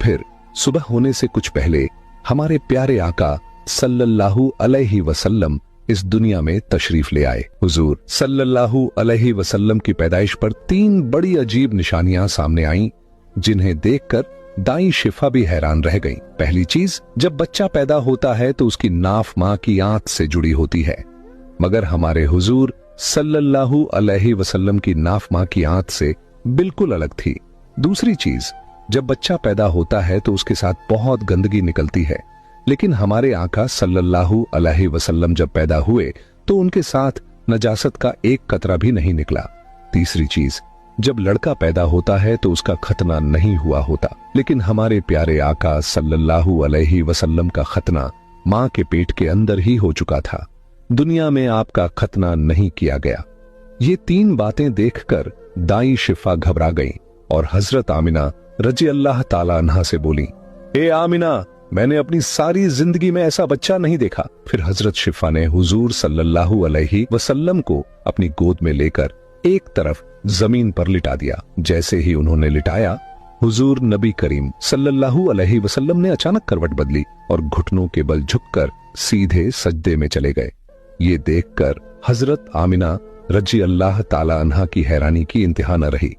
फिर सुबह होने से कुछ पहले हमारे प्यारे आका सल्लल्लाहु अलैहि वसल्लम इस दुनिया में तशरीफ ले आए। हुजूर सल्लल्लाहु अलैहि वसल्लम की पैदाइश पर 3 बड़ी अजीब निशानियां सामने आईं, जिन्हें देखकर दाई शिफा भी हैरान रह गईं। पहली चीज, जब बच्चा पैदा होता है तो उसकी नाफ मां की आंत से जुड़ी होती है, मगर हमारे हुजूर सल्लल्लाहु अलैहि वसल्लम की नाफ मां की आंत से बिल्कुल अलग थी। दूसरी चीज, जब बच्चा पैदा होता है तो उसके साथ बहुत गंदगी निकलती है, लेकिन हमारे आका सल्लल्लाहु अलैहि वसल्लम जब पैदा हुए तो उनके साथ नजासत का एक कतरा भी नहीं निकला। तीसरी चीज, जब लड़का पैदा होता है तो उसका खतना नहीं हुआ होता, लेकिन हमारे प्यारे आका सल्लल्लाहु अलैहि वसल्लम का खतना मां के पेट के अंदर ही हो चुका था। दुनिया में आपका खतना नहीं किया गया। ये 3 बातें देखकर दाई शिफा घबरा गईं और हजरत आमिना रजी अल्लाह ताला अन्हा से बोली, ए आमिना, मैंने अपनी सारी जिंदगी में ऐसा बच्चा नहीं देखा। फिर हजरत शिफा ने हुजूर सल्लल्लाहु अलैहि वसल्लम को अपनी गोद में लेकर एक तरफ जमीन पर लिटा दिया। जैसे ही उन्होंने लिटाया, हुजूर नबी करीम सल्लल्लाहु अलैहि वसल्लम ने अचानक करवट बदली और घुटनों के बल झुककर सीधे सजदे में चले गए। ये देखकर हजरत आमिना रजी अल्लाह ताला अन्हा की हैरानी की इंतहा न रही।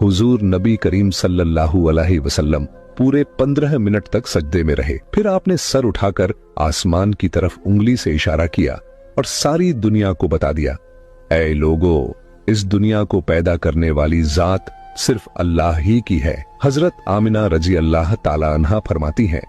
हुजूर नबी करीम सल्लल्लाहु अलैहि वसल्लम पूरे 15 मिनट तक सजदे में रहे। फिर आपने सर उठाकर आसमान की तरफ उंगली से इशारा किया और सारी दुनिया को बता दिया, ऐ लोगो, इस दुनिया को पैदा करने वाली जात सिर्फ अल्लाह ही की है। हजरत आमिना रजी अल्लाह ताला अन्हा फरमाती हैं,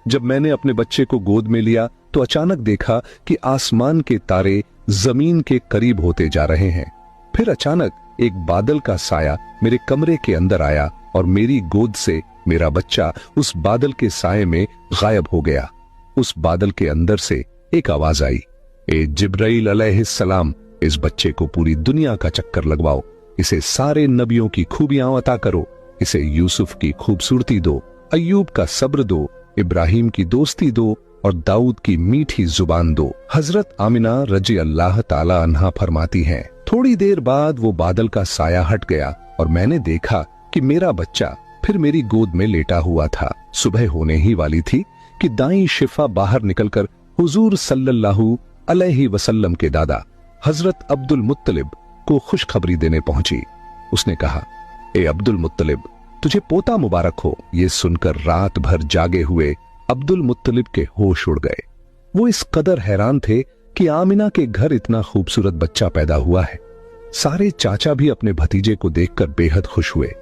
जब मैंने अपने बच्चे को गोद में लिया तो अचानक देखा कि आसमान के तारे जमीन के करीब होते जा रहे हैं। फिर अचानक एक बादल का साया मेरे कमरे के अंदर आया और मेरी गोद से मेरा बच्चा उस बादल के साये में गायब हो गया। उस बादल के अंदर से एक आवाज आई, ए जिब्राइल अलैहिस्सलाम, इस बच्चे को पूरी दुनिया का चक्कर लगवाओ, इसे सारे नबियों की खूबियां अता करो, इसे यूसुफ की खूबसूरती दो, अय्यूब का सब्र दो, इब्राहिम की दोस्ती दो और दाऊद की मीठी जुबान दो। हजरत आमिना रजी अल्लाह ताला अन्हा फरमाती हैं, थोड़ी देर बाद वो बादल का साया हट गया और मैंने देखा कि मेरा बच्चा फिर मेरी गोद में लेटा हुआ था। सुबह होने ही वाली थी कि दाई शिफा बाहर निकलकर हुजूर सल्लल्लाहु अलैहि वसल्लम के दादा हजरत अब्दुल मुत्तलिब को खुशखबरी देने पहुंची। उसने कहा, ए अब्दुल मुत्तलिब, तुझे पोता मुबारक हो। ये सुनकर रात भर जागे हुए अब्दुल मुत्तलिब के होश उड़ गए। वो इस कदर हैरान थे कि आमिना के घर इतना खूबसूरत बच्चा पैदा हुआ है। सारे चाचा भी अपने भतीजे को देखकर बेहद खुश हुए।